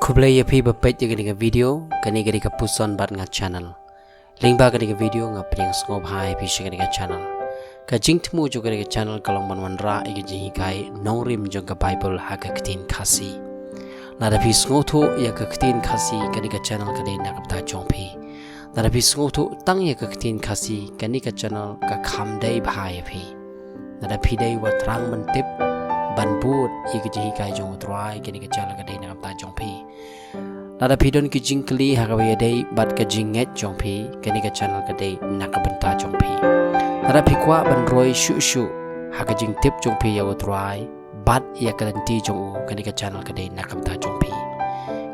Kublai ya pi bapet ya gani video kani gani puson bat nga channel link ba gani video nga priang sngop hai pi shi gani channel ka jing tmu jo gani channel kalong ban wan ra igi ji kai nongrim jo ga bible ha ka ktin khasi la da pi sngoto ya ka ktin khasi gani channel kani na kapta chong pi la da pi sngoto tang ya ka ktin khasi gani channel ka kham dai bhai pi la da pi dai wa trang man tip ban bút igi ji kai jong trai gani channel kani na kapta chong pi nada pidon ki jingkli hagawe dei bat ka jinget jongpi kani ka channel ka dei nakabenta jongpi nada pikwa ban roi shu shu haga jing tip jongpi yaw try bat ya kalanti jongu kani ka channel ka dei nakabenta jongpi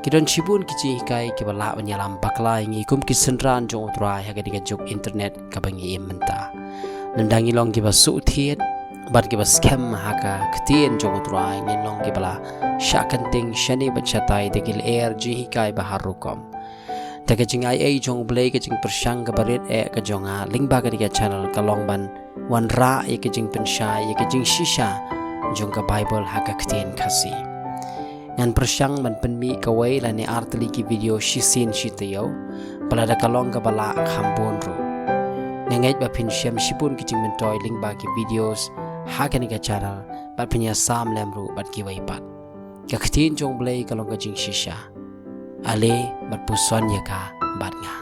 kidon chibun ki ji kai ki bala banyalam bakla ngi kum ki senran jong try haga di ka jok internet ka bangi imenta nandangi long ki basu thiet bat ki bas scam haka ktien jong try ngi long ki bala shakanting shani bachatai dekil air ji kai baharukom daga jing ai jong blay ke jing persyang ka barit ka jonga lingba ka diga channel ka longban wan ra e ke jing penshai e ke jing shisha jong ka bible haka ktien khasi ngan persyang man penmi ka wei la ni artli ki video shisin shitayo bala da ka long ka bala khambon ro ngai ba pin shem shipun ki jing mentoy lingba ki videos haka ni ka channel ba pinya sam lemru bat ki wei pat kaktin jong blay kalong ka jing shisha ale bat puson ya ka bat nga